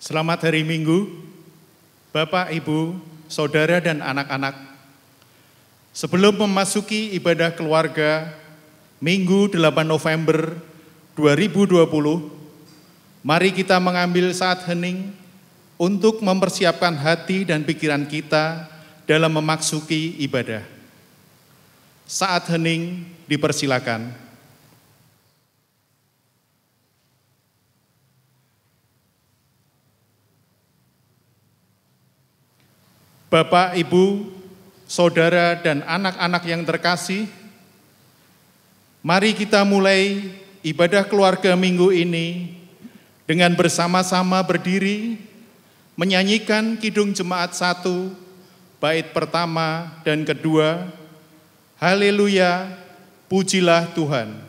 Selamat hari Minggu, Bapak, Ibu, Saudara, dan anak-anak. Sebelum memasuki ibadah keluarga Minggu 8 November 2020, mari kita mengambil saat hening untuk mempersiapkan hati dan pikiran kita dalam memasuki ibadah. Saat hening dipersilakan. Bapak, Ibu, Saudara, dan anak-anak yang terkasih, mari kita mulai ibadah keluarga minggu ini dengan bersama-sama berdiri, menyanyikan Kidung Jemaat 1, bait pertama dan kedua, Haleluya, pujilah Tuhan.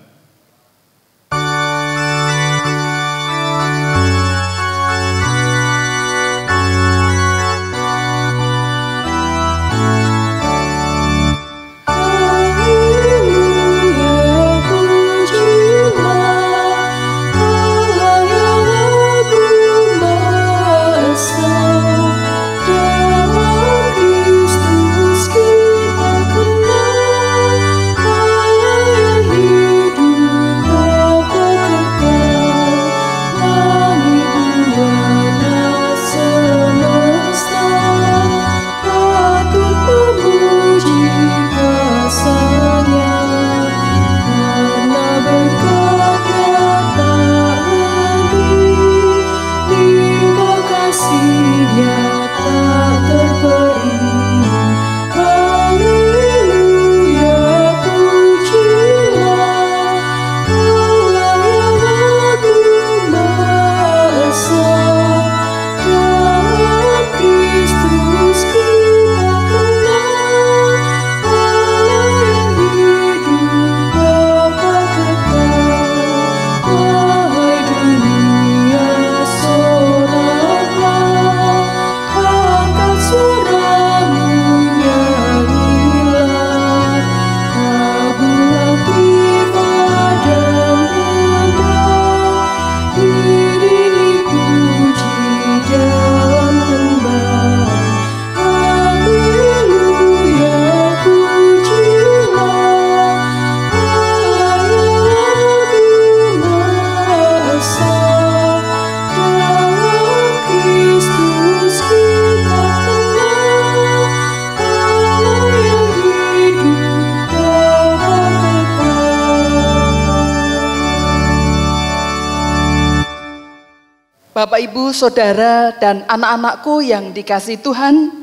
Bapak, Ibu, Saudara, dan anak-anakku yang dikasihi Tuhan,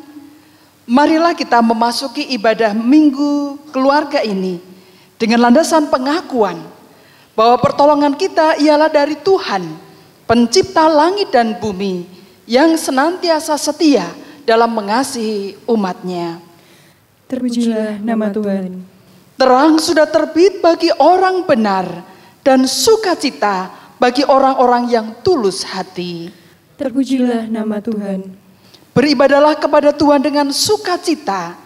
marilah kita memasuki ibadah minggu keluarga ini dengan landasan pengakuan bahwa pertolongan kita ialah dari Tuhan, pencipta langit dan bumi, yang senantiasa setia dalam mengasihi umat-Nya. Terpujilah nama Tuhan. Terang sudah terbit bagi orang benar dan sukacita bagi orang-orang yang tulus hati. Terpujilah nama Tuhan. Beribadahlah kepada Tuhan dengan sukacita,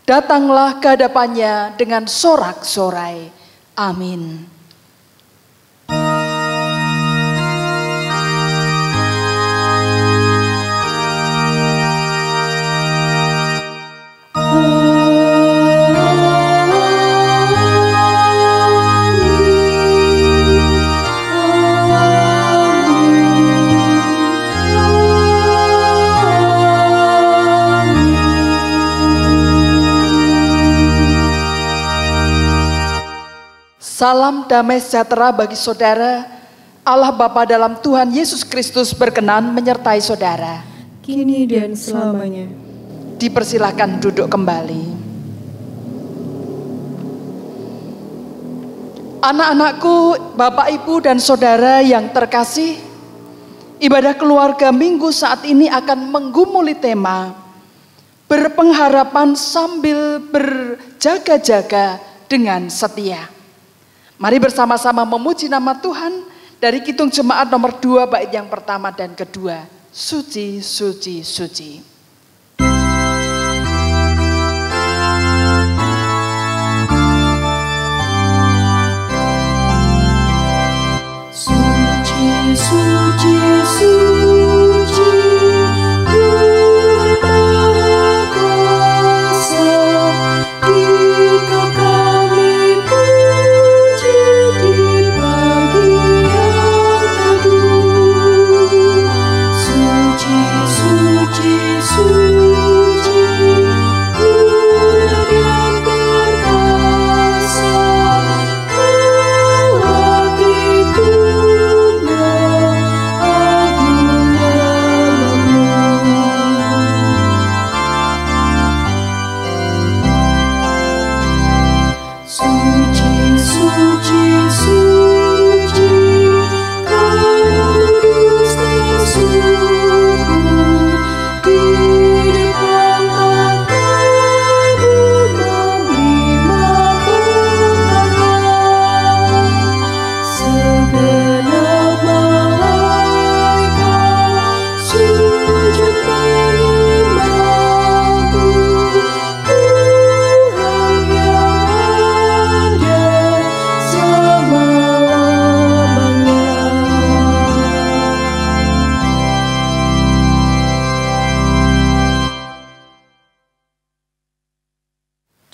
datanglah ke hadapannya dengan sorak-sorai. Amin. Salam damai sejahtera bagi saudara. Allah Bapa dalam Tuhan Yesus Kristus berkenan menyertai saudara, kini dan selamanya. Dipersilakan duduk kembali. Anak-anakku, Bapak, Ibu, dan saudara yang terkasih, ibadah keluarga minggu saat ini akan menggumuli tema berpengharapan sambil berjaga-jaga dengan setia. Mari bersama-sama memuji nama Tuhan dari Kidung Jemaat nomor 2 bait yang pertama dan kedua. Suci, suci, suci. Suci, suci, suci.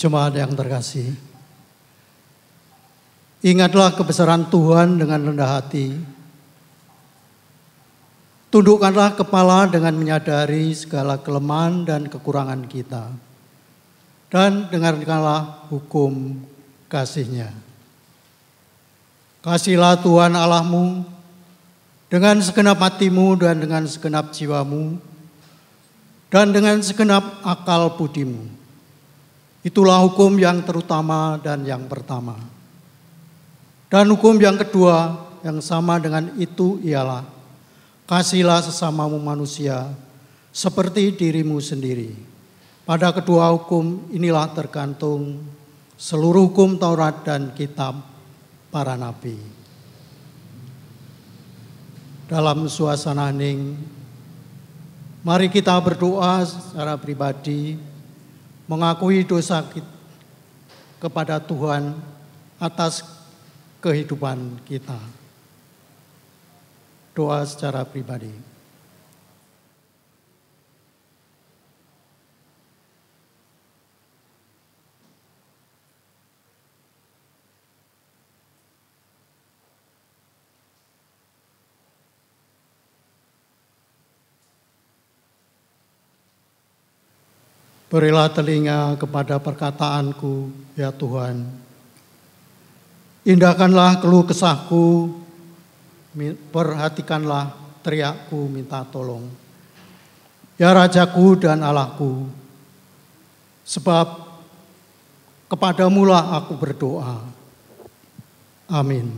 Jemaat yang terkasih, ingatlah kebesaran Tuhan dengan rendah hati. Tundukkanlah kepala dengan menyadari segala kelemahan dan kekurangan kita. Dan dengarkanlah hukum kasih-Nya. Kasihilah Tuhan Allahmu dengan segenap hatimu dan dengan segenap jiwamu dan dengan segenap akal budimu. Itulah hukum yang terutama dan yang pertama. Dan hukum yang kedua yang sama dengan itu ialah kasihilah sesamamu manusia seperti dirimu sendiri. Pada kedua hukum inilah tergantung seluruh hukum Taurat dan kitab para nabi. Dalam suasana hening, mari kita berdoa secara pribadi, mengakui dosa kita kepada Tuhan atas kehidupan kita. Doa secara pribadi. Berilah telinga kepada perkataanku, ya Tuhan. Indahkanlah keluh kesahku, perhatikanlah teriakku minta tolong. Ya Rajaku dan Allahku, sebab kepadamulah aku berdoa. Amin.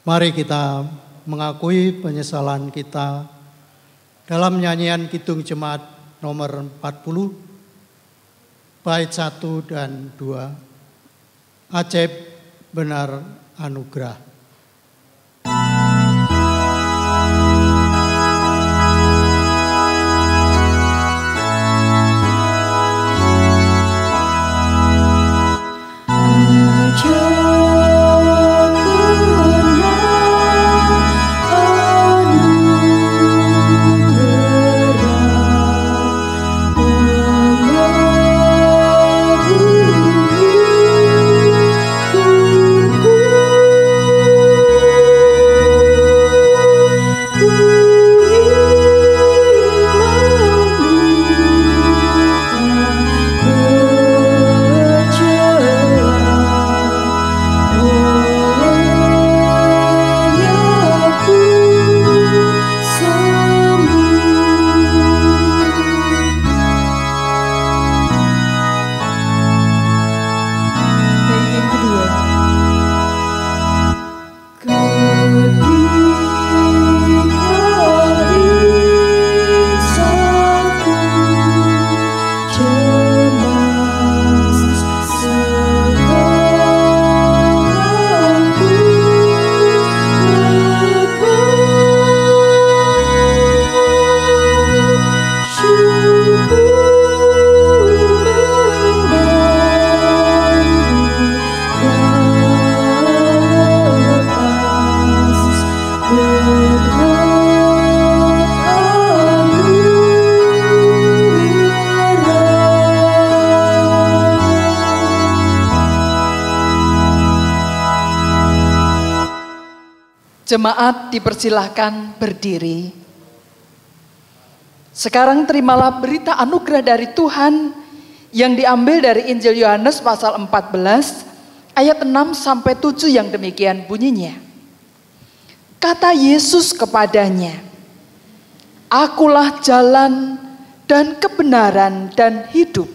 Mari kita mengakui penyesalan kita dalam nyanyian Kidung Jemaat nomor 40, bait 1 dan 2, ajaib benar anugerah. Jemaat dipersilahkan berdiri. Sekarang terimalah berita anugerah dari Tuhan yang diambil dari Injil Yohanes pasal 14 ayat 6 sampai 7 yang demikian bunyinya. Kata Yesus kepadanya, "Akulah jalan dan kebenaran dan hidup.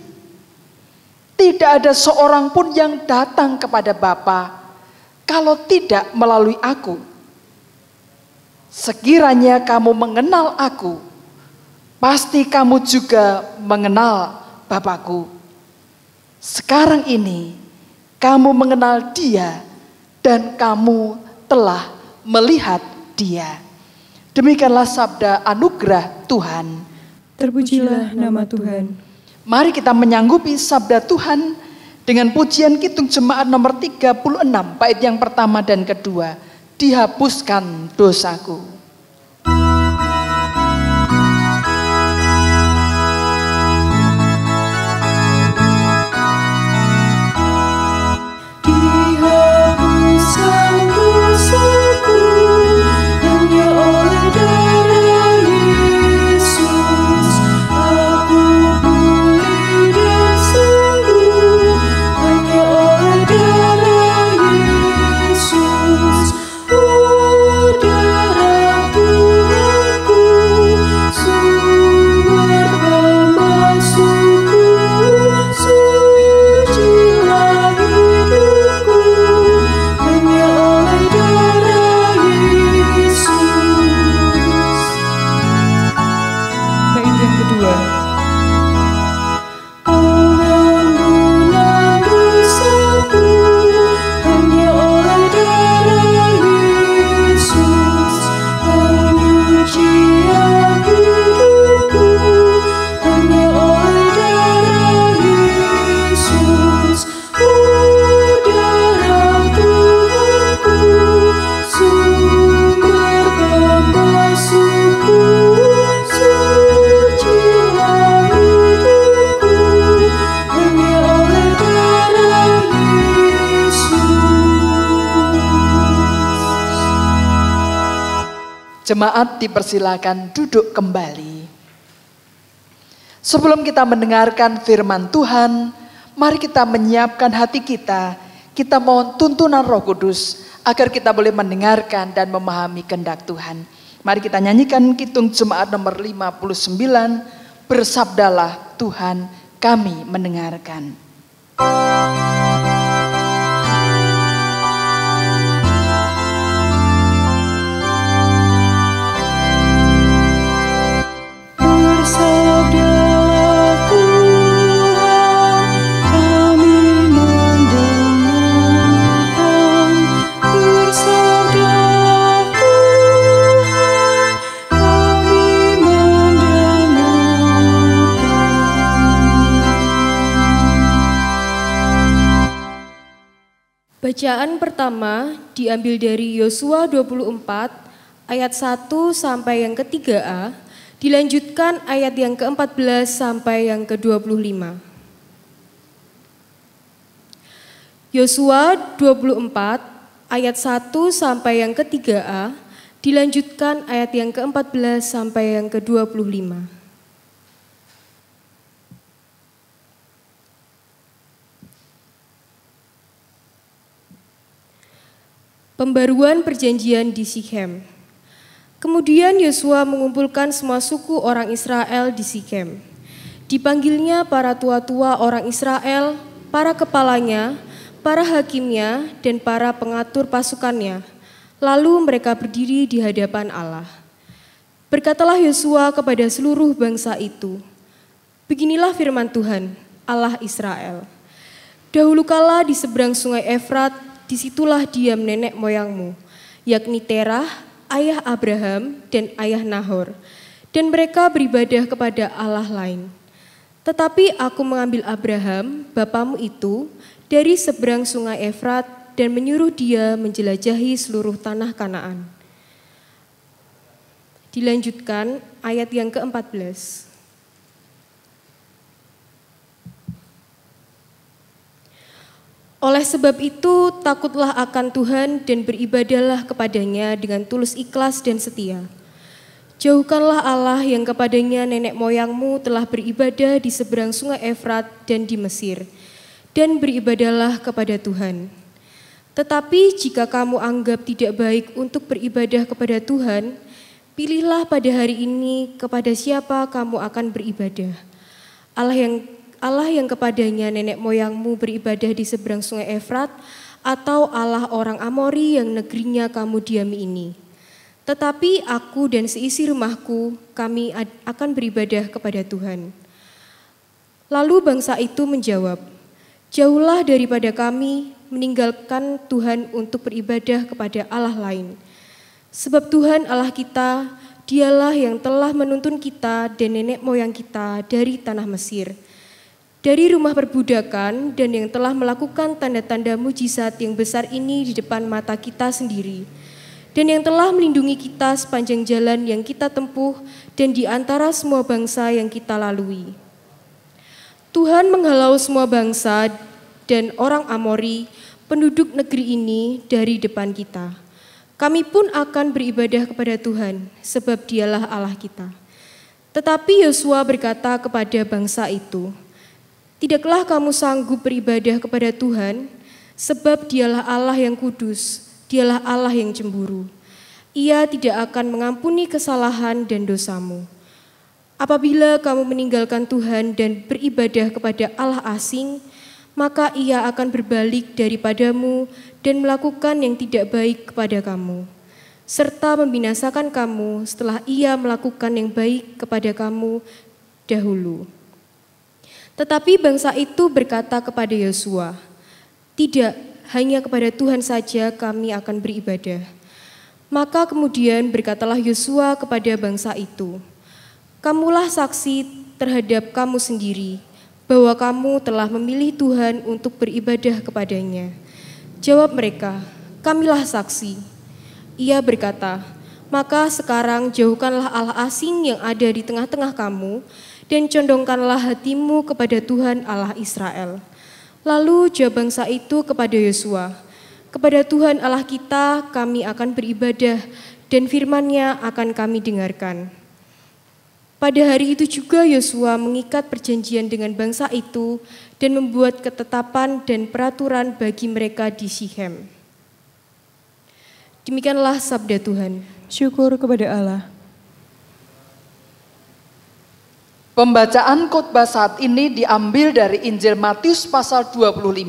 Tidak ada seorang pun yang datang kepada Bapa kalau tidak melalui aku. Sekiranya kamu mengenal aku, pasti kamu juga mengenal Bapakku. Sekarang ini kamu mengenal Dia dan kamu telah melihat Dia." Demikianlah sabda anugerah Tuhan. Terpujilah nama Tuhan. Mari kita menyanggupi sabda Tuhan dengan pujian Kidung Jemaat nomor 36, bait yang pertama dan kedua. Dihapuskan dosaku. Jemaat dipersilakan duduk kembali. Sebelum kita mendengarkan firman Tuhan, mari kita menyiapkan hati kita. Kita mohon tuntunan Roh Kudus agar kita boleh mendengarkan dan memahami kehendak Tuhan. Mari kita nyanyikan Kidung Jemaat nomor 59, Bersabdalah Tuhan, kami mendengarkan. Bacaan pertama diambil dari Yosua 24 ayat 1 sampai yang ke-3a, dilanjutkan ayat yang ke-14 sampai yang ke-25. Yosua 24 ayat 1 sampai yang ke-3a, dilanjutkan ayat yang ke-14 sampai yang ke-25. Pembaruan perjanjian di Sikhem. Kemudian Yosua mengumpulkan semua suku orang Israel di Sikhem. Dipanggilnya para tua-tua orang Israel, para kepalanya, para hakimnya, dan para pengatur pasukannya. Lalu mereka berdiri di hadapan Allah. Berkatalah Yosua kepada seluruh bangsa itu, "Beginilah firman Tuhan, Allah Israel. Dahulu kala di seberang sungai Efrat, disitulah diam nenek moyangmu, yakni Terah, ayah Abraham dan ayah Nahor, dan mereka beribadah kepada Allah lain. Tetapi aku mengambil Abraham, bapamu itu, dari seberang sungai Efrat dan menyuruh dia menjelajahi seluruh tanah Kanaan." Dilanjutkan ayat yang ke-14. Oleh sebab itu, takutlah akan Tuhan dan beribadahlah kepadanya dengan tulus ikhlas dan setia. Jauhkanlah Allah yang kepadanya nenek moyangmu telah beribadah di seberang sungai Efrat dan di Mesir, dan beribadahlah kepada Tuhan. Tetapi jika kamu anggap tidak baik untuk beribadah kepada Tuhan, pilihlah pada hari ini kepada siapa kamu akan beribadah. Allah yang kepadanya nenek moyangmu beribadah di seberang sungai Efrat, atau Allah orang Amori yang negerinya kamu diami ini. Tetapi aku dan seisi rumahku, kami akan beribadah kepada Tuhan." Lalu bangsa itu menjawab, "Jauhlah daripada kami meninggalkan Tuhan untuk beribadah kepada Allah lain. Sebab Tuhan Allah kita, dialah yang telah menuntun kita dan nenek moyang kita dari tanah Mesir, dari rumah perbudakan, dan yang telah melakukan tanda-tanda mujizat yang besar ini di depan mata kita sendiri, dan yang telah melindungi kita sepanjang jalan yang kita tempuh dan di antara semua bangsa yang kita lalui. Tuhan menghalau semua bangsa dan orang Amori, penduduk negeri ini, dari depan kita. Kami pun akan beribadah kepada Tuhan, sebab dialah Allah kita." Tetapi Yosua berkata kepada bangsa itu, "Tidaklah kamu sanggup beribadah kepada Tuhan, sebab dialah Allah yang kudus, dialah Allah yang cemburu. Ia tidak akan mengampuni kesalahan dan dosamu. Apabila kamu meninggalkan Tuhan dan beribadah kepada Allah asing, maka ia akan berbalik daripadamu dan melakukan yang tidak baik kepada kamu, serta membinasakan kamu setelah ia melakukan yang baik kepada kamu dahulu." Tetapi bangsa itu berkata kepada Yosua, "Tidak, hanya kepada Tuhan saja kami akan beribadah." Maka kemudian berkatalah Yosua kepada bangsa itu, "Kamulah saksi terhadap kamu sendiri, bahwa kamu telah memilih Tuhan untuk beribadah kepadanya." Jawab mereka, "Kamilah saksi." Ia berkata, "Maka sekarang jauhkanlah Allah asing yang ada di tengah-tengah kamu, dan condongkanlah hatimu kepada Tuhan Allah Israel." Lalu jawab bangsa itu kepada Yosua, "Kepada Tuhan Allah kita kami akan beribadah, dan firman-Nya akan kami dengarkan. Pada hari itu juga Yosua mengikat perjanjian dengan bangsa itu dan membuat ketetapan dan peraturan bagi mereka di Sichem. Demikianlah sabda Tuhan. Syukur kepada Allah. Pembacaan khotbah saat ini diambil dari Injil Matius pasal 25.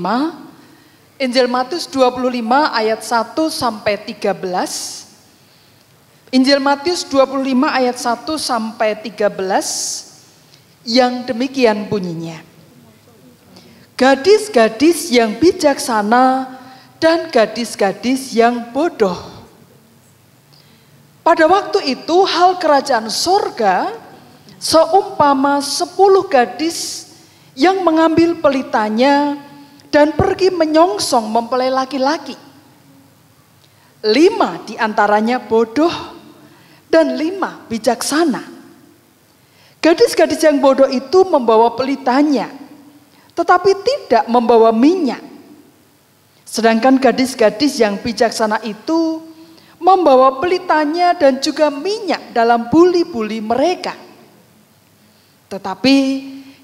Injil Matius 25 ayat 1 sampai 13. Injil Matius 25 ayat 1 sampai 13 yang demikian bunyinya. Gadis-gadis yang bijaksana dan gadis-gadis yang bodoh. Pada waktu itu hal kerajaan sorga seumpama 10 gadis yang mengambil pelitanya dan pergi menyongsong mempelai laki-laki. 5 diantaranya bodoh dan 5 bijaksana. Gadis-gadis yang bodoh itu membawa pelitanya, tetapi tidak membawa minyak. Sedangkan gadis-gadis yang bijaksana itu membawa pelitanya dan juga minyak dalam buli-buli mereka. Tetapi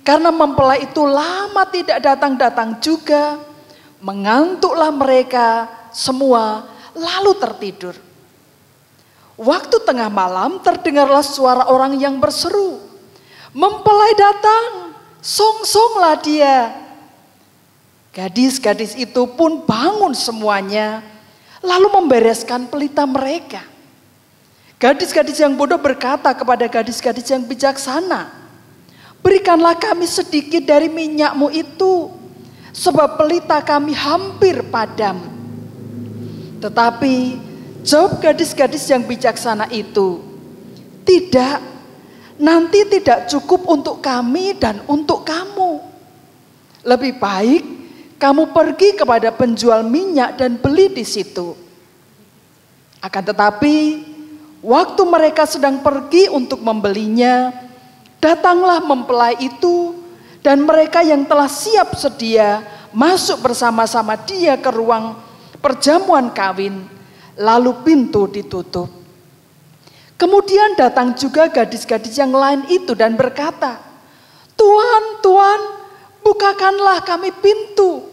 karena mempelai itu lama tidak datang-datang juga, mengantuklah mereka semua lalu tertidur. Waktu tengah malam terdengarlah suara orang yang berseru, "Mempelai datang, songsonglah dia." Gadis-gadis itu pun bangun semuanya, lalu membereskan pelita mereka. Gadis-gadis yang bodoh berkata kepada gadis-gadis yang bijaksana, "Berikanlah kami sedikit dari minyakmu itu, sebab pelita kami hampir padam." Tetapi jawab gadis-gadis yang bijaksana itu, "Tidak, nanti tidak cukup untuk kami dan untuk kamu. Lebih baik kamu pergi kepada penjual minyak dan beli di situ." Akan tetapi waktu mereka sedang pergi untuk membelinya, datanglah mempelai itu dan mereka yang telah siap sedia masuk bersama-sama dia ke ruang perjamuan kawin, lalu pintu ditutup. Kemudian datang juga gadis-gadis yang lain itu dan berkata, "Tuan, Tuan, bukakanlah kami pintu."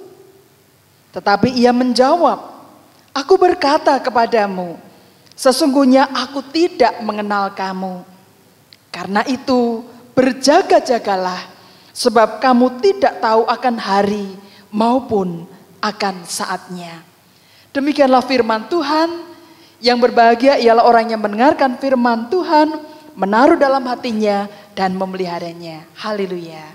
Tetapi ia menjawab, "Aku berkata kepadamu, sesungguhnya aku tidak mengenal kamu. Karena itu berjaga-jagalah, sebab kamu tidak tahu akan hari maupun akan saatnya." Demikianlah firman Tuhan. Yang berbahagia ialah orang yang mendengarkan firman Tuhan, menaruh dalam hatinya dan memeliharanya. Haleluya.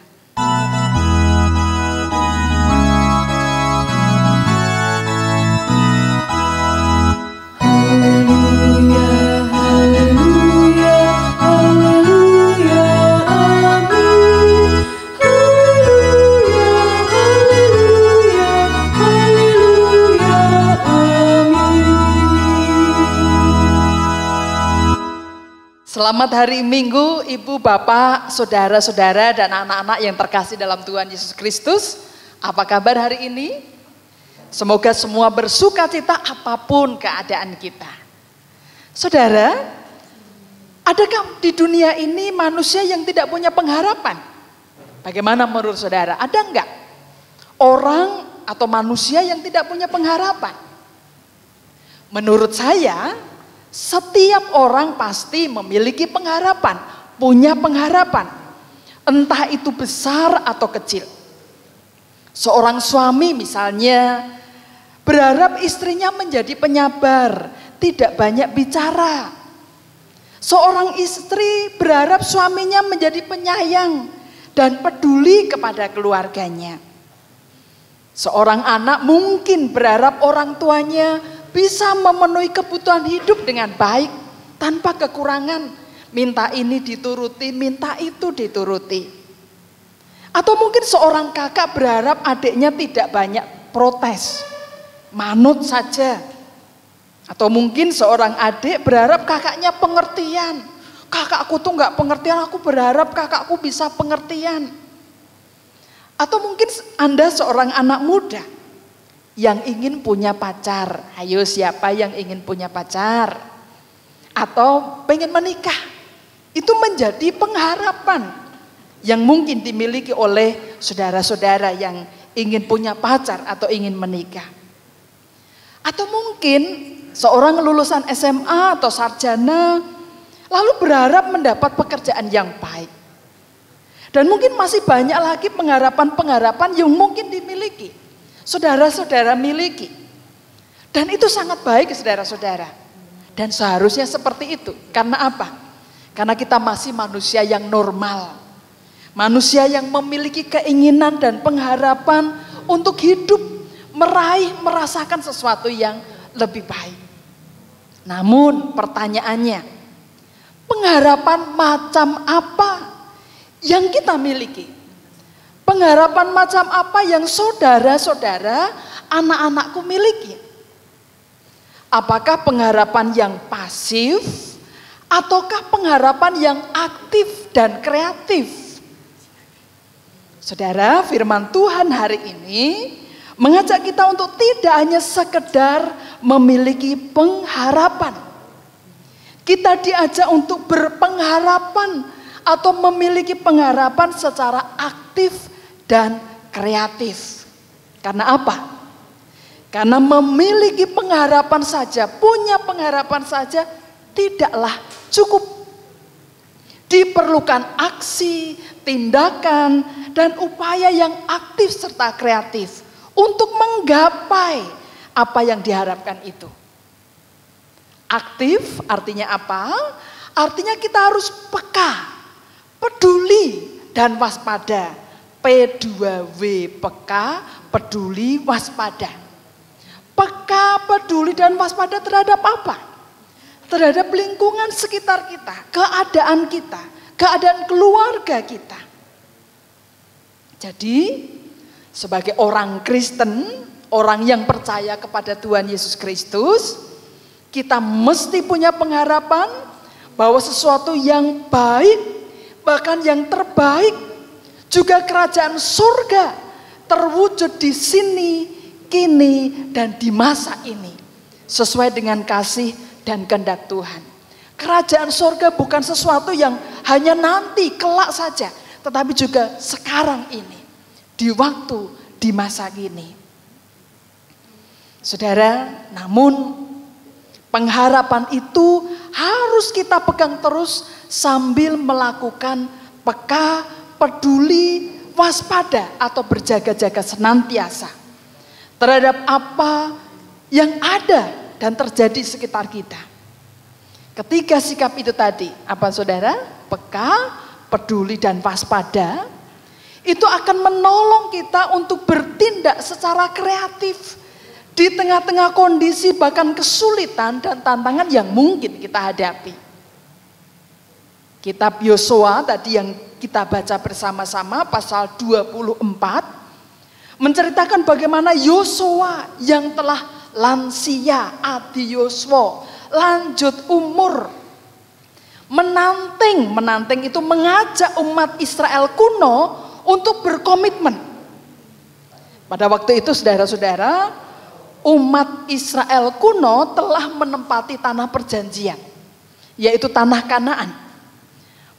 Selamat hari Minggu, Ibu, Bapak, saudara-saudara, dan anak-anak yang terkasih dalam Tuhan Yesus Kristus. Apa kabar hari ini? Semoga semua bersuka cita apapun keadaan kita. Saudara, adakah di dunia ini manusia yang tidak punya pengharapan? Bagaimana menurut saudara? Ada enggak orang atau manusia yang tidak punya pengharapan? Menurut saya, setiap orang pasti memiliki pengharapan, punya pengharapan. Entah itu besar atau kecil. Seorang suami misalnya berharap istrinya menjadi penyabar, tidak banyak bicara. Seorang istri berharap suaminya menjadi penyayang dan peduli kepada keluarganya. Seorang anak mungkin berharap orang tuanya bisa memenuhi kebutuhan hidup dengan baik, tanpa kekurangan. Minta ini dituruti, minta itu dituruti. Atau mungkin seorang kakak berharap adiknya tidak banyak protes, manut saja. Atau mungkin seorang adik berharap kakaknya pengertian. Kakakku tuh gak pengertian, aku berharap kakakku bisa pengertian. Atau mungkin Anda seorang anak muda yang ingin punya pacar. Ayo, siapa yang ingin punya pacar? atau pengen menikah. Itu menjadi pengharapan yang mungkin dimiliki oleh saudara-saudara yang ingin punya pacar atau ingin menikah. Atau mungkin seorang lulusan SMA atau sarjana lalu berharap mendapat pekerjaan yang baik. Dan mungkin masih banyak lagi pengharapan-pengharapan yang mungkin dimiliki, saudara-saudara miliki. Dan itu sangat baik saudara-saudara. Dan seharusnya seperti itu. Karena apa? Karena kita masih manusia yang normal. Manusia yang memiliki keinginan dan pengharapan untuk hidup, meraih, merasakan sesuatu yang lebih baik. Namun pertanyaannya, pengharapan macam apa yang kita miliki? Pengharapan macam apa yang saudara-saudara, anak-anakku miliki? Apakah pengharapan yang pasif ataukah pengharapan yang aktif dan kreatif? Saudara, firman Tuhan hari ini mengajak kita untuk tidak hanya sekedar memiliki pengharapan. Kita diajak untuk berpengharapan atau memiliki pengharapan secara aktif dan kreatif. Karena apa? Karena memiliki pengharapan saja, punya pengharapan saja tidaklah cukup. Diperlukan aksi, tindakan, dan upaya yang aktif serta kreatif untuk menggapai apa yang diharapkan itu. Aktif artinya apa? Artinya kita harus peka, peduli, dan waspada. P2W, peka, peduli, waspada. Peka, peduli, dan waspada terhadap apa? Terhadap lingkungan sekitar kita, keadaan keluarga kita. Jadi, sebagai orang Kristen, orang yang percaya kepada Tuhan Yesus Kristus, kita mesti punya pengharapan bahwa sesuatu yang baik, bahkan yang terbaik, juga kerajaan surga terwujud di sini, kini, dan di masa ini. Sesuai dengan kasih dan kehendak Tuhan. Kerajaan surga bukan sesuatu yang hanya nanti, kelak saja. Tetapi juga sekarang ini. Di waktu, di masa kini. Saudara, namun pengharapan itu harus kita pegang terus sambil melakukan peka, peduli, waspada atau berjaga-jaga senantiasa terhadap apa yang ada dan terjadi di sekitar kita. Ketiga sikap itu tadi, apa saudara? Peka, peduli, dan waspada, itu akan menolong kita untuk bertindak secara kreatif di tengah-tengah kondisi bahkan kesulitan dan tantangan yang mungkin kita hadapi. Kitab Yosua tadi yang kita baca bersama-sama pasal 24 menceritakan bagaimana Yosua yang telah lansia, adi Yosua, lanjut umur, menanting itu mengajak umat Israel kuno untuk berkomitmen. Pada waktu itu saudara-saudara, umat Israel kuno telah menempati tanah perjanjian, yaitu tanah Kanaan.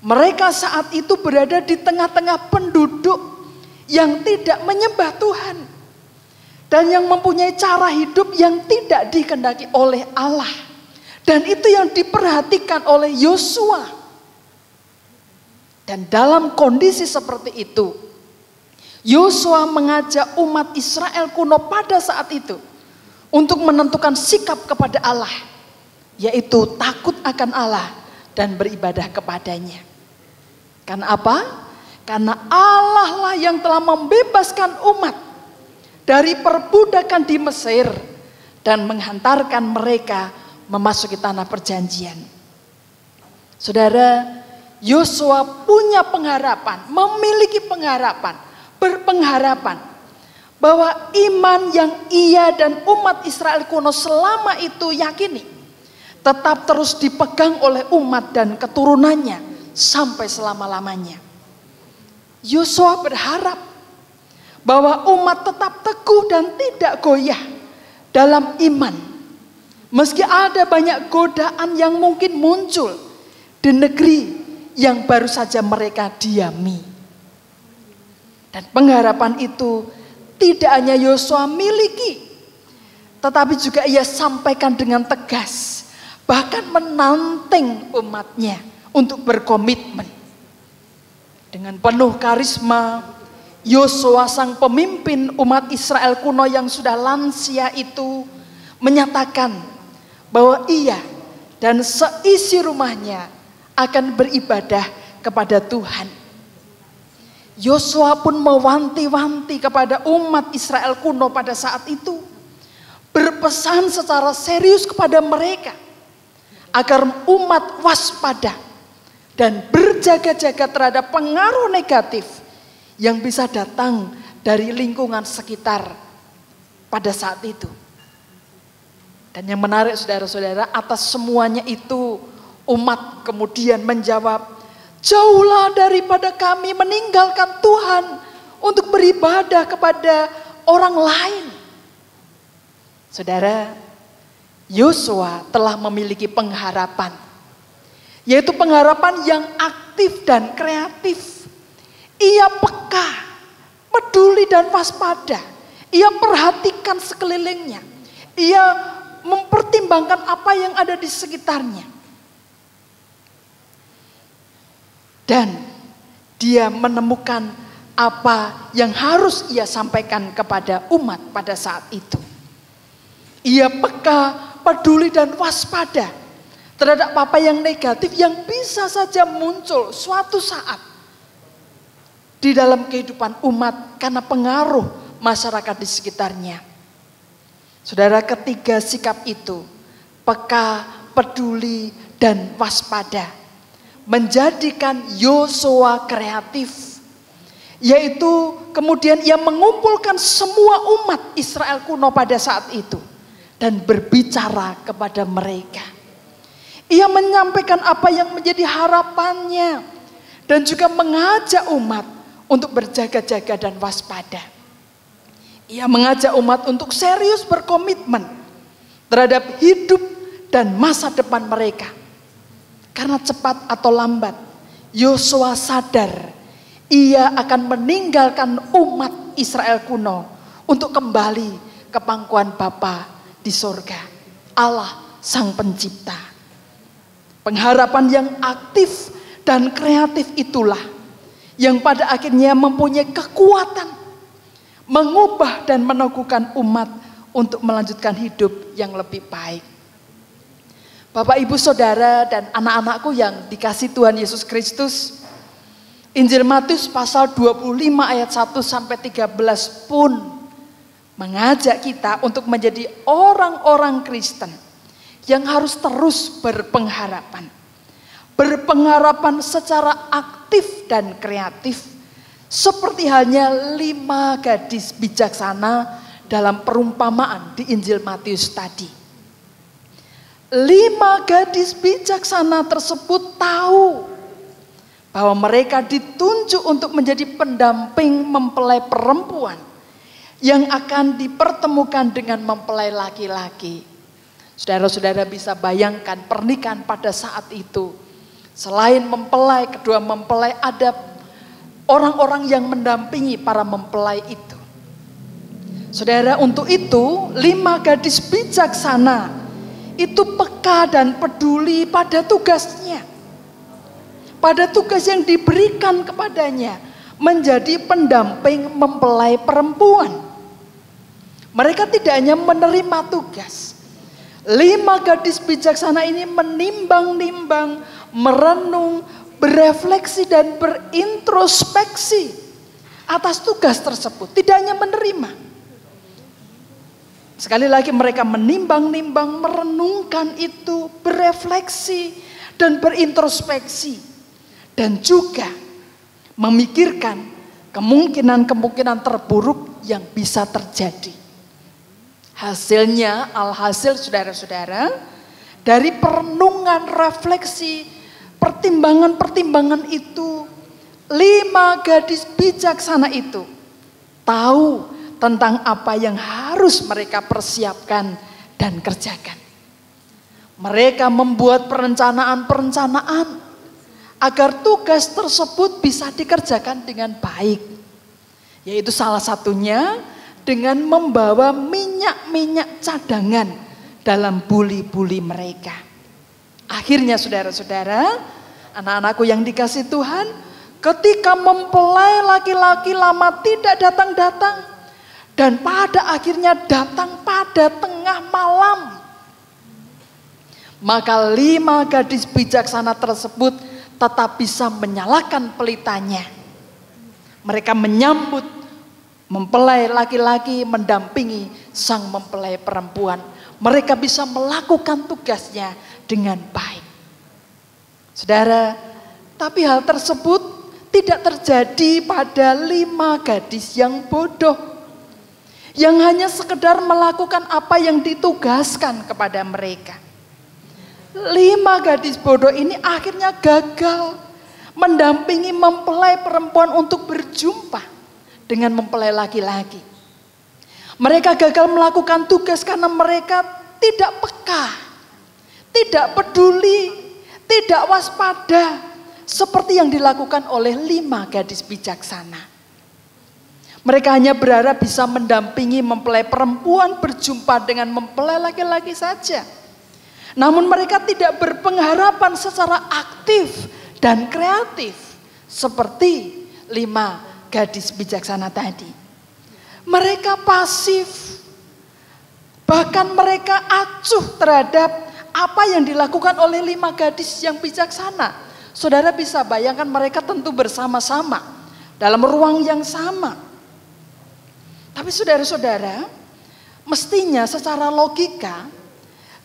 Mereka saat itu berada di tengah-tengah penduduk yang tidak menyembah Tuhan dan yang mempunyai cara hidup yang tidak dikehendaki oleh Allah. Dan itu yang diperhatikan oleh Yosua. Dan dalam kondisi seperti itu, Yosua mengajak umat Israel kuno pada saat itu untuk menentukan sikap kepada Allah, yaitu takut akan Allah dan beribadah kepadanya. Karena apa? Karena Allah lah yang telah membebaskan umat dari perbudakan di Mesir dan menghantarkan mereka memasuki tanah perjanjian. Saudara, Yosua punya pengharapan, memiliki pengharapan, berpengharapan bahwa iman yang ia dan umat Israel kuno selama itu yakini tetap terus dipegang oleh umat dan keturunannya sampai selama-lamanya. Yosua berharap bahwa umat tetap teguh dan tidak goyah dalam iman, Meski ada banyak godaan yang mungkin muncul di negeri yang baru saja mereka diami. Dan pengharapan itu tidak hanya Yosua miliki, tetapi juga ia sampaikan dengan tegas, bahkan menantang umatnya untuk berkomitmen. Dengan penuh karisma, Yosua sang pemimpin umat Israel kuno yang sudah lansia itu menyatakan bahwa ia dan seisi rumahnya akan beribadah kepada Tuhan. Yosua pun mewanti-wanti kepada umat Israel kuno pada saat itu, berpesan secara serius kepada mereka agar umat waspada dan berjaga-jaga terhadap pengaruh negatif yang bisa datang dari lingkungan sekitar pada saat itu. Dan yang menarik saudara-saudara, atas semuanya itu umat kemudian menjawab, jauhlah daripada kami meninggalkan Tuhan untuk beribadah kepada orang lain. Saudara, Yosua telah memiliki pengharapan, yaitu pengharapan yang aktif dan kreatif. Ia peka, peduli dan waspada. Ia perhatikan sekelilingnya. Ia mempertimbangkan apa yang ada di sekitarnya. Dan dia menemukan apa yang harus ia sampaikan kepada umat pada saat itu. Ia peka, peduli dan waspada terhadap apa yang negatif yang bisa saja muncul suatu saat di dalam kehidupan umat karena pengaruh masyarakat di sekitarnya. Saudara, ketiga sikap itu, peka, peduli dan waspada, menjadikan Yosua kreatif, yaitu kemudian ia mengumpulkan semua umat Israel kuno pada saat itu dan berbicara kepada mereka. Ia menyampaikan apa yang menjadi harapannya dan juga mengajak umat untuk berjaga-jaga dan waspada. Ia mengajak umat untuk serius berkomitmen terhadap hidup dan masa depan mereka. Karena cepat atau lambat, Yosua sadar ia akan meninggalkan umat Israel kuno untuk kembali ke pangkuan Bapa di sorga, Allah Sang Pencipta. Pengharapan yang aktif dan kreatif itulah yang pada akhirnya mempunyai kekuatan mengubah dan meneguhkan umat untuk melanjutkan hidup yang lebih baik. Bapak, Ibu, Saudara, dan anak-anakku yang dikasihi Tuhan Yesus Kristus, Injil Matius pasal 25 ayat 1 sampai 13 pun mengajak kita untuk menjadi orang-orang Kristen yang harus terus berpengharapan. Berpengharapan secara aktif dan kreatif. Seperti halnya 5 gadis bijaksana dalam perumpamaan di Injil Matius tadi. 5 gadis bijaksana tersebut tahu bahwa mereka ditunjuk untuk menjadi pendamping mempelai perempuan yang akan dipertemukan dengan mempelai laki-laki. Saudara-saudara bisa bayangkan pernikahan pada saat itu. Selain mempelai, kedua mempelai ada orang-orang yang mendampingi para mempelai itu. Saudara, untuk itu 5 gadis bijaksana itu peka dan peduli pada tugasnya. Pada tugas yang diberikan kepadanya, menjadi pendamping mempelai perempuan. Mereka tidak hanya menerima tugas. 5 gadis bijaksana ini menimbang-nimbang, merenung, berefleksi dan berintrospeksi atas tugas tersebut. Tidak hanya menerima. Sekali lagi mereka menimbang-nimbang, merenungkan itu, berefleksi dan berintrospeksi. Dan juga memikirkan kemungkinan-kemungkinan terburuk yang bisa terjadi. Hasilnya, alhasil saudara-saudara, dari perenungan, refleksi, pertimbangan-pertimbangan itu, 5 gadis bijaksana itu tahu tentang apa yang harus mereka persiapkan dan kerjakan. Mereka membuat perencanaan-perencanaan agar tugas tersebut bisa dikerjakan dengan baik. Yaitu salah satunya dengan membawa minyak-minyak cadangan dalam buli-buli mereka. Akhirnya saudara-saudara, anak-anakku yang dikasihi Tuhan, ketika mempelai laki-laki lama tidak datang-datang, dan pada akhirnya datang pada tengah malam, maka 5 gadis bijaksana tersebut tetap bisa menyalakan pelitanya. Mereka menyambut mempelai laki-laki mendampingi sang mempelai perempuan. Mereka bisa melakukan tugasnya dengan baik. Saudara, tapi hal tersebut tidak terjadi pada 5 gadis yang bodoh, yang hanya sekedar melakukan apa yang ditugaskan kepada mereka. 5 gadis bodoh ini akhirnya gagal mendampingi mempelai perempuan untuk berjumpa dengan mempelai laki-laki. Mereka gagal melakukan tugas karena mereka tidak peka, tidak peduli, tidak waspada seperti yang dilakukan oleh 5 gadis bijaksana. Mereka hanya berharap bisa mendampingi mempelai perempuan berjumpa dengan mempelai laki-laki saja. Namun mereka tidak berpengharapan secara aktif dan kreatif seperti 5 gadis bijaksana tadi. Mereka pasif, bahkan mereka acuh terhadap apa yang dilakukan oleh 5 gadis yang bijaksana. Saudara bisa bayangkan mereka tentu bersama-sama dalam ruang yang sama. Tapi saudara-saudara, mestinya secara logika,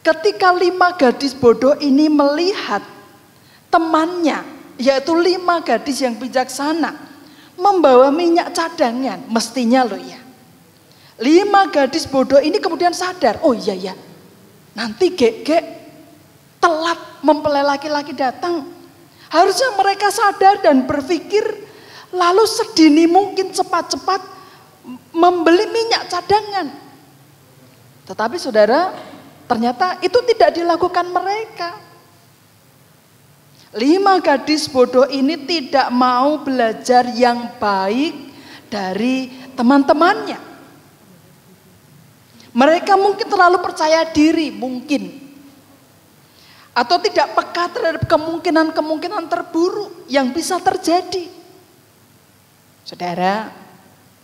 ketika 5 gadis bodoh ini melihat temannya, yaitu 5 gadis yang bijaksana, membawa minyak cadangan, mestinya loh ya. 5 gadis bodoh ini kemudian sadar, oh iya ya, nanti gek telat mempelai laki-laki datang. Harusnya mereka sadar dan berpikir, lalu sedini mungkin cepat-cepat membeli minyak cadangan. Tetapi saudara, ternyata itu tidak dilakukan mereka. 5 gadis bodoh ini tidak mau belajar yang baik dari teman-temannya. Mereka mungkin terlalu percaya diri, mungkin. Atau tidak peka terhadap kemungkinan-kemungkinan terburuk yang bisa terjadi. Saudara,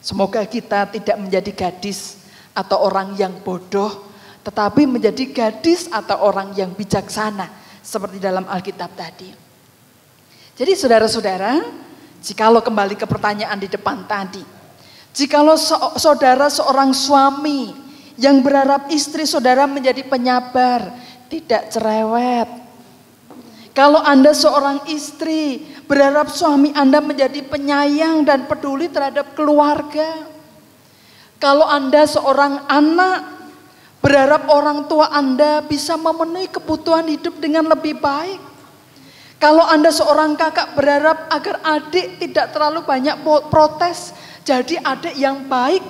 semoga kita tidak menjadi gadis atau orang yang bodoh, tetapi menjadi gadis atau orang yang bijaksana seperti dalam Alkitab tadi. Jadi saudara-saudara, jikalau kembali ke pertanyaan di depan tadi, jikalau saudara seorang suami yang berharap istri saudara menjadi penyabar, tidak cerewet. Kalau Anda seorang istri berharap suami Anda menjadi penyayang dan peduli terhadap keluarga. Kalau Anda seorang anak berharap orang tua Anda bisa memenuhi kebutuhan hidup dengan lebih baik. Kalau Anda seorang kakak berharap agar adik tidak terlalu banyak protes, jadi adik yang baik.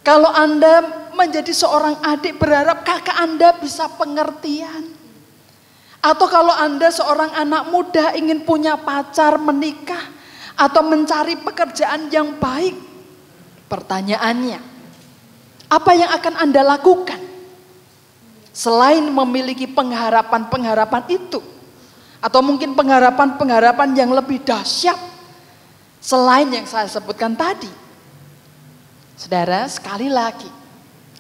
Kalau Anda menjadi seorang adik berharap kakak Anda bisa pengertian. Atau kalau Anda seorang anak muda ingin punya pacar, menikah, atau mencari pekerjaan yang baik. Pertanyaannya, apa yang akan Anda lakukan? Selain memiliki pengharapan-pengharapan itu, atau mungkin pengharapan-pengharapan yang lebih dahsyat, selain yang saya sebutkan tadi. Saudara, sekali lagi,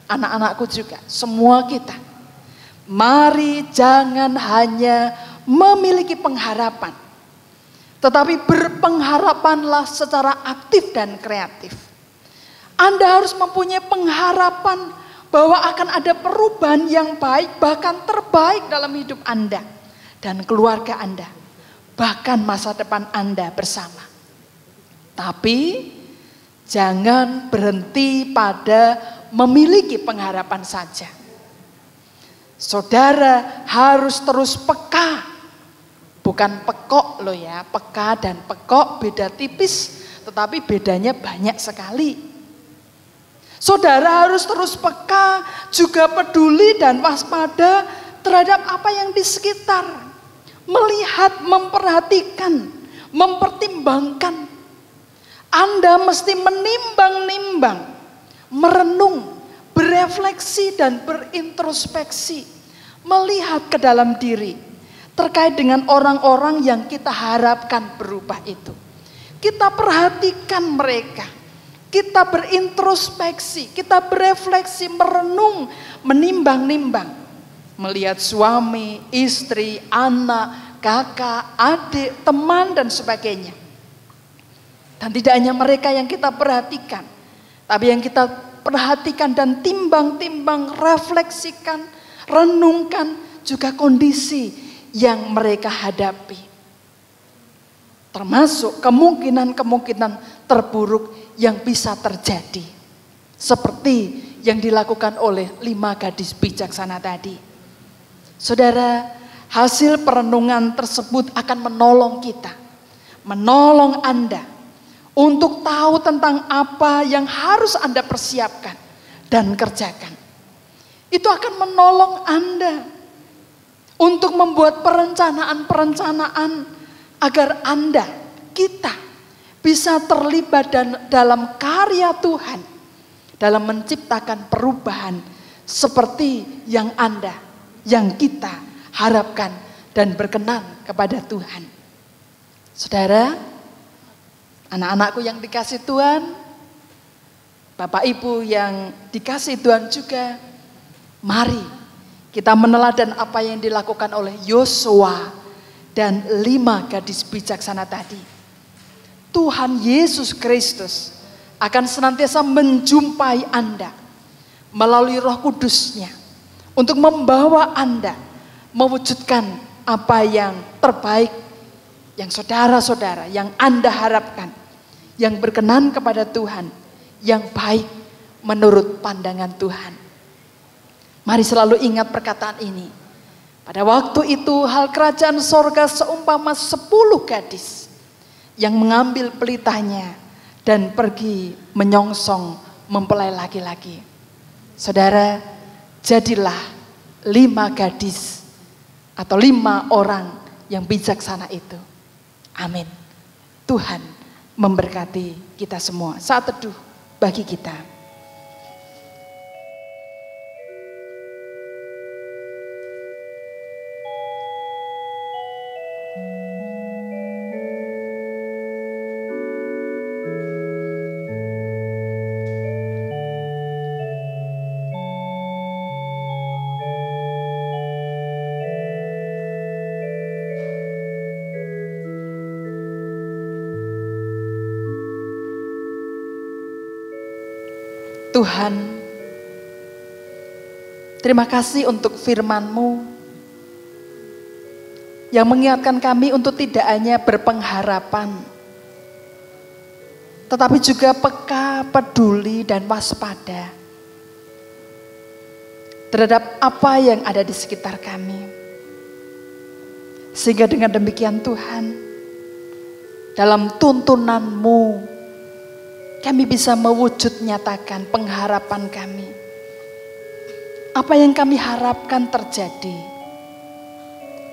anak-anakku juga, semua kita, mari jangan hanya memiliki pengharapan, tetapi berpengharapanlah secara aktif dan kreatif. Anda harus mempunyai pengharapan bahwa akan ada perubahan yang baik, bahkan terbaik dalam hidup Anda dan keluarga Anda, bahkan masa depan Anda bersama. Tapi jangan berhenti pada memiliki pengharapan saja. Saudara harus terus peka, bukan pekok loh ya, peka dan pekok beda tipis, tetapi bedanya banyak sekali. Saudara harus terus peka, juga peduli dan waspada terhadap apa yang di sekitar, melihat, memperhatikan, mempertimbangkan. Anda mesti menimbang-nimbang, merenung, berefleksi dan berintrospeksi, melihat ke dalam diri terkait dengan orang-orang yang kita harapkan berubah itu. Kita perhatikan mereka, kita berintrospeksi, kita berefleksi, merenung, menimbang-nimbang, melihat suami, istri, anak, kakak, adik, teman dan sebagainya. Dan tidak hanya mereka yang kita perhatikan, tapi yang kita perhatikan dan timbang-timbang, refleksikan, renungkan juga kondisi yang mereka hadapi. Termasuk kemungkinan-kemungkinan terburuk yang bisa terjadi. Seperti yang dilakukan oleh 5 gadis bijaksana tadi. Saudara, hasil perenungan tersebut akan menolong kita, menolong Anda untuk tahu tentang apa yang harus Anda persiapkan dan kerjakan. Itu akan menolong Anda untuk membuat perencanaan-perencanaan agar Anda, kita bisa terlibat dalam karya Tuhan, dalam menciptakan perubahan seperti yang Anda, yang kita harapkan dan berkenan kepada Tuhan. Saudara, anak-anakku yang dikasih Tuhan, Bapak Ibu yang dikasih Tuhan juga, mari kita meneladan apa yang dilakukan oleh Yosua dan 5 gadis bijaksana tadi. Tuhan Yesus Kristus akan senantiasa menjumpai Anda melalui Roh Kudus-Nya untuk membawa Anda mewujudkan apa yang terbaik yang saudara-saudara, yang Anda harapkan, yang berkenan kepada Tuhan, yang baik menurut pandangan Tuhan. Mari selalu ingat perkataan ini. Pada waktu itu hal kerajaan sorga seumpama 10 gadis yang mengambil pelitanya dan pergi menyongsong mempelai laki-laki. Saudara, jadilah 5 gadis atau 5 orang yang bijaksana itu. Amin. Tuhan memberkati kita semua. Saat teduh bagi kita. Tuhan, terima kasih untuk firman-Mu yang mengingatkan kami untuk tidak hanya berpengharapan, tetapi juga peka, peduli, dan waspada terhadap apa yang ada di sekitar kami. Sehingga dengan demikian Tuhan, dalam tuntunan-Mu, kami bisa mewujud nyatakan pengharapan kami. Apa yang kami harapkan terjadi,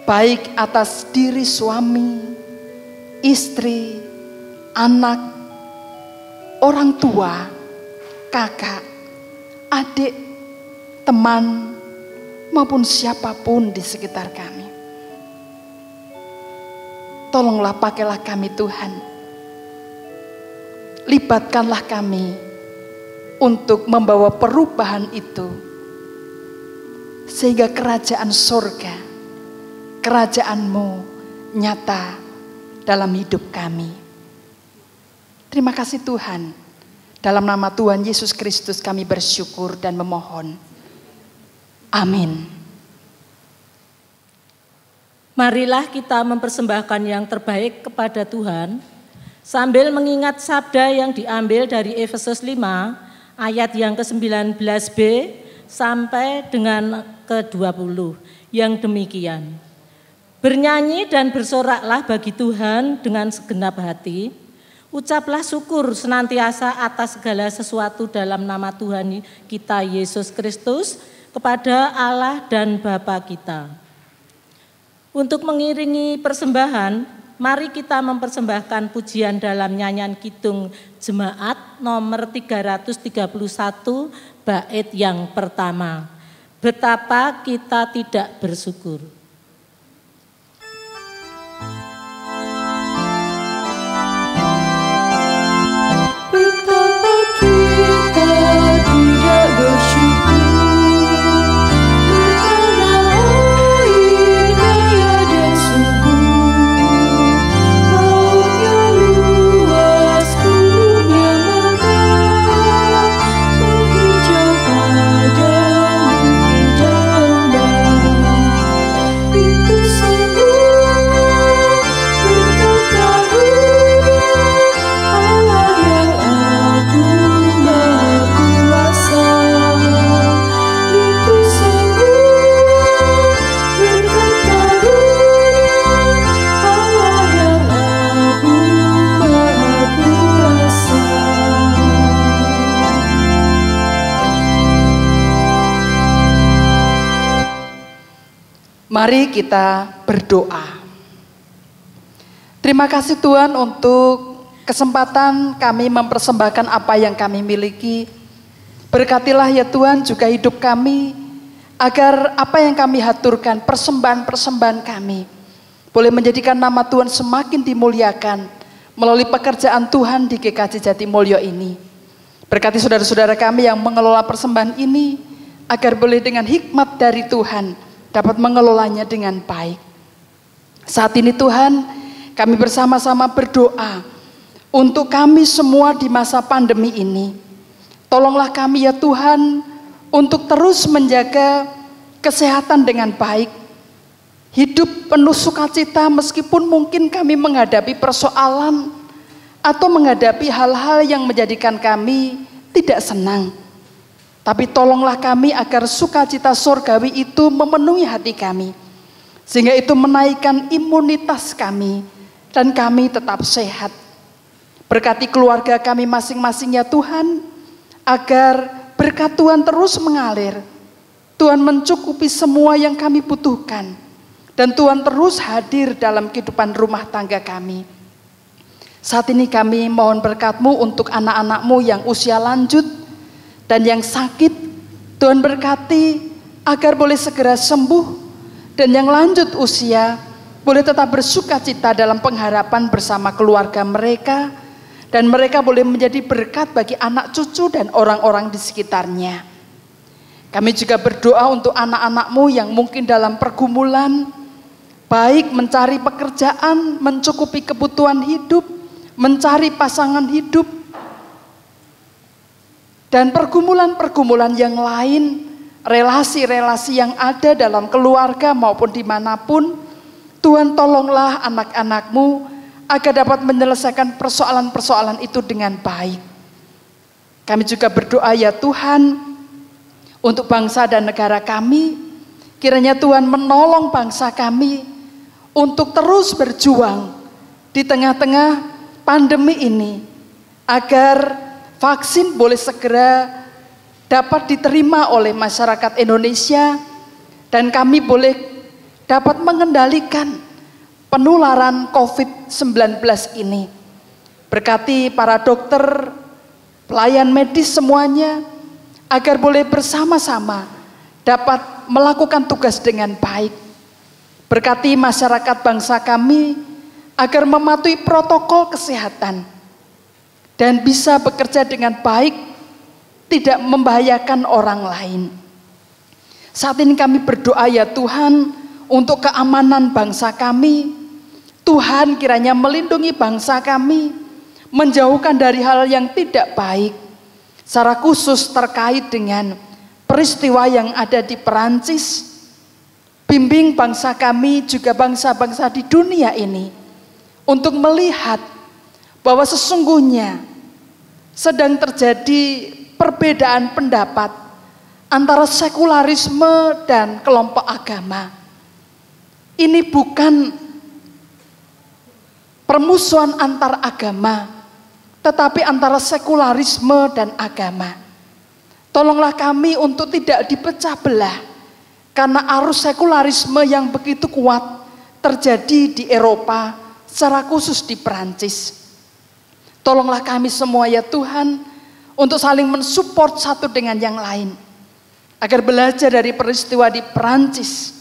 baik atas diri suami, istri, anak, orang tua, kakak, adik, teman, maupun siapapun di sekitar kami. Tolonglah pakailah kami Tuhan. Libatkanlah kami untuk membawa perubahan itu, sehingga kerajaan sorga, kerajaan-Mu nyata dalam hidup kami. Terima kasih Tuhan. Dalam nama Tuhan Yesus Kristus kami bersyukur dan memohon. Amin. Marilah kita mempersembahkan yang terbaik kepada Tuhan, sambil mengingat sabda yang diambil dari Efesus 5 ayat yang ke-19b sampai dengan ke-20 yang demikian. Bernyanyi dan bersoraklah bagi Tuhan dengan segenap hati. Ucaplah syukur senantiasa atas segala sesuatu dalam nama Tuhan kita Yesus Kristus. kepada Allah dan Bapa kita. Untuk mengiringi persembahan, mari kita mempersembahkan pujian dalam nyanyian Kidung Jemaat nomor 331 bait yang pertama. Betapa kita tidak bersyukur. Betapa kita tidak bersyukur. Mari kita berdoa. Terima kasih Tuhan untuk kesempatan kami mempersembahkan apa yang kami miliki. Berkatilah ya Tuhan juga hidup kami, agar apa yang kami haturkan, persembahan-persembahan kami, boleh menjadikan nama Tuhan semakin dimuliakan melalui pekerjaan Tuhan di GKJ Jatimulyo ini. Berkati saudara-saudara kami yang mengelola persembahan ini, agar boleh dengan hikmat dari Tuhan dapat mengelolanya dengan baik. Saat ini Tuhan, kami bersama-sama berdoa untuk kami semua di masa pandemi ini. Tolonglah kami ya Tuhan untuk terus menjaga kesehatan dengan baik. Hidup penuh sukacita meskipun mungkin kami menghadapi persoalan atau menghadapi hal-hal yang menjadikan kami tidak senang. Tapi tolonglah kami agar sukacita surgawi itu memenuhi hati kami, sehingga itu menaikkan imunitas kami dan kami tetap sehat. Berkati keluarga kami masing-masing ya Tuhan, agar berkat Tuhan terus mengalir. Tuhan mencukupi semua yang kami butuhkan, dan Tuhan terus hadir dalam kehidupan rumah tangga kami. Saat ini kami mohon berkat-Mu untuk anak-anak-Mu yang usia lanjut dan yang sakit. Tuhan berkati agar boleh segera sembuh, dan yang lanjut usia boleh tetap bersukacita dalam pengharapan bersama keluarga mereka, dan mereka boleh menjadi berkat bagi anak cucu dan orang-orang di sekitarnya. Kami juga berdoa untuk anak-anak-Mu yang mungkin dalam pergumulan, baik mencari pekerjaan, mencukupi kebutuhan hidup, mencari pasangan hidup, dan pergumulan-pergumulan yang lain, relasi-relasi yang ada dalam keluarga maupun dimanapun. Tuhan tolonglah anak-anak-Mu agar dapat menyelesaikan persoalan-persoalan itu dengan baik. Kami juga berdoa ya Tuhan untuk bangsa dan negara kami. Kiranya Tuhan menolong bangsa kami untuk terus berjuang di tengah-tengah pandemi ini, agar vaksin boleh segera dapat diterima oleh masyarakat Indonesia, dan kami boleh dapat mengendalikan penularan COVID-19 ini. Berkati para dokter, pelayan medis semuanya, agar boleh bersama-sama dapat melakukan tugas dengan baik. Berkati masyarakat bangsa kami, agar mematuhi protokol kesehatan dan bisa bekerja dengan baik, tidak membahayakan orang lain. Saat ini kami berdoa ya Tuhan untuk keamanan bangsa kami. Tuhan kiranya melindungi bangsa kami, menjauhkan dari hal yang tidak baik, secara khusus terkait dengan peristiwa yang ada di Perancis. Bimbing bangsa kami, juga bangsa-bangsa di dunia ini, untuk melihat bahwa sesungguhnya sedang terjadi perbedaan pendapat antara sekularisme dan kelompok agama. Ini bukan permusuhan antar agama, tetapi antara sekularisme dan agama. Tolonglah kami untuk tidak dipecah belah karena arus sekularisme yang begitu kuat terjadi di Eropa, secara khusus di Perancis. Tolonglah kami semua ya Tuhan untuk saling mensupport satu dengan yang lain. Agar belajar dari peristiwa di Perancis,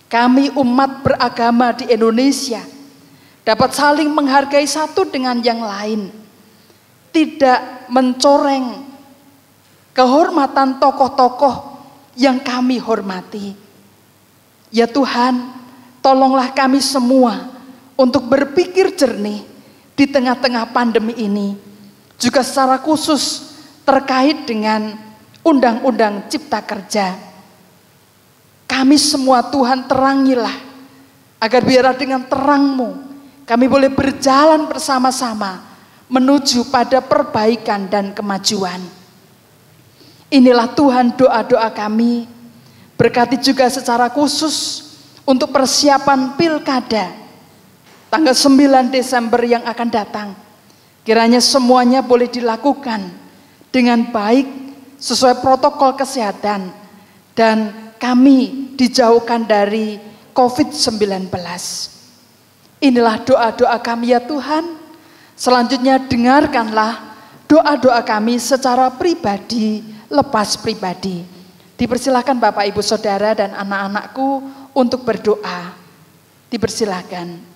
kami umat beragama di Indonesia dapat saling menghargai satu dengan yang lain. Tidak mencoreng kehormatan tokoh-tokoh yang kami hormati. Ya Tuhan, tolonglah kami semua untuk berpikir jernih di tengah-tengah pandemi ini. Juga secara khusus terkait dengan Undang-Undang Cipta Kerja. Kami semua Tuhan terangilah, agar biarlah dengan terang-Mu kami boleh berjalan bersama-sama menuju pada perbaikan dan kemajuan. Inilah Tuhan doa-doa kami. Berkati juga secara khusus untuk persiapan pilkada tanggal 9 Desember yang akan datang. Kiranya semuanya boleh dilakukan dengan baik sesuai protokol kesehatan dan kami dijauhkan dari COVID-19. Inilah doa-doa kami ya Tuhan. Selanjutnya dengarkanlah doa-doa kami secara pribadi, lepas pribadi. Dipersilakan Bapak Ibu Saudara dan anak-anakku untuk berdoa. Dipersilakan.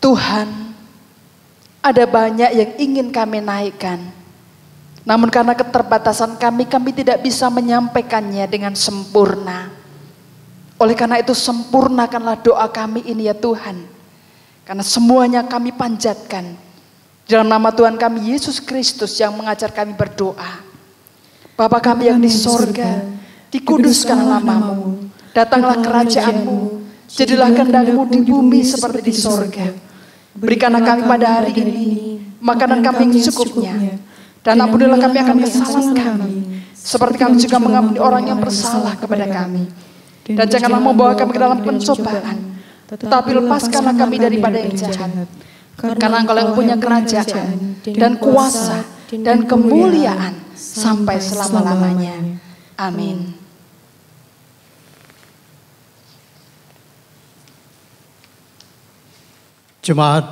Tuhan, ada banyak yang ingin kami naikkan. Namun karena keterbatasan kami tidak bisa menyampaikannya dengan sempurna. Oleh karena itu sempurnakanlah doa kami ini ya Tuhan. Karena semuanya kami panjatkan dalam nama Tuhan kami Yesus Kristus yang mengajar kami berdoa. Bapa kami yang di sorga, dikuduskanlah nama-Mu, datanglah kerajaan-Mu, jadilah kehendak-Mu di bumi seperti di sorga. Berikanlah kami pada hari ini makanan kami yang secukupnya, dan ampunilah kami akan kesalahan kami, seperti kami juga mengampuni orang yang bersalah kepada kami. Dan janganlah membawa kami ke dalam pencobaan, tetapi lepaskanlah kami daripada yang jahat. Karena Engkau yang punya kerajaan dan kuasa dan kemuliaan sampai selama-lamanya. Amin. Jemaat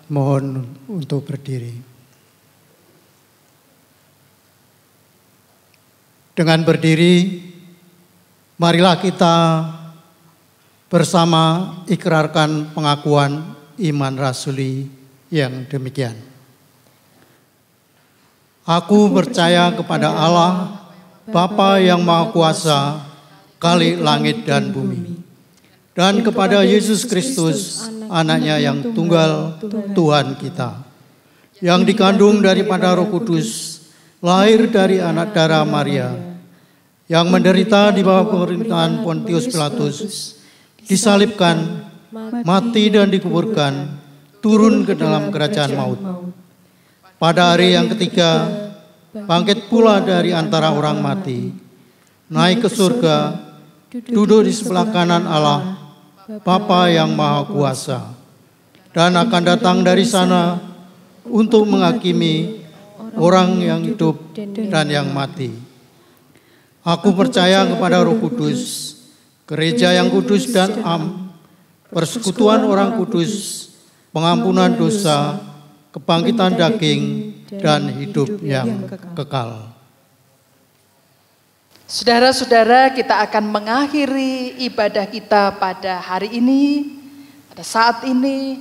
mohon untuk berdiri. Dengan berdiri, marilah kita bersama ikrarkan pengakuan iman rasuli yang demikian. Aku percaya kepada Allah, Bapa yang Maha Kuasa, Khalik langit dan bumi, dan kepada Yesus Kristus, Anaknya yang tunggal, Tuhan kita, yang dikandung daripada Roh Kudus, lahir dari anak darah Maria, yang menderita di bawah pemerintahan Pontius Pilatus, disalibkan, mati dan dikuburkan, turun ke dalam kerajaan maut. Pada hari yang ketiga, bangkit pula dari antara orang mati, naik ke surga, duduk di sebelah kanan Allah, Bapa yang Maha Kuasa, dan akan datang dari sana untuk menghakimi orang yang hidup dan yang mati. Aku percaya kepada Roh Kudus, gereja yang kudus dan am, persekutuan orang kudus, pengampunan dosa, kebangkitan daging, dan hidup yang kekal. Saudara-saudara, kita akan mengakhiri ibadah kita pada hari ini, pada saat ini.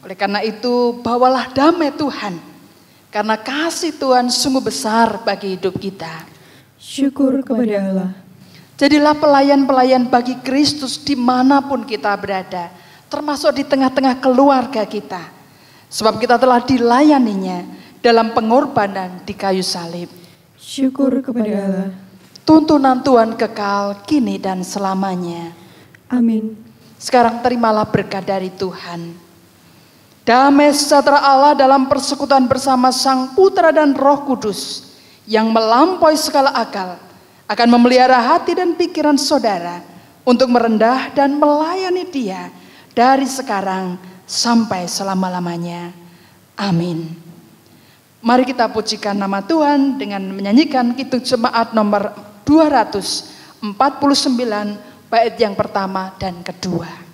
Oleh karena itu, bawalah damai Tuhan karena kasih Tuhan sungguh besar bagi hidup kita. Syukur kepada Allah. Jadilah pelayan-pelayan bagi Kristus dimanapun kita berada, termasuk di tengah-tengah keluarga kita. Sebab kita telah dilayaninya dalam pengorbanan di kayu salib. Syukur kepada Allah. Tuntunan Tuhan kekal kini dan selamanya. Amin. Sekarang terimalah berkat dari Tuhan. Damai sejahtera Allah dalam persekutuan bersama Sang Putra dan Roh Kudus yang melampaui segala akal akan memelihara hati dan pikiran saudara untuk merendah dan melayani Dia dari sekarang sampai selama-lamanya. Amin. Mari kita pujikan nama Tuhan dengan menyanyikan Kidung Jemaat nomor 249 bait yang pertama dan kedua.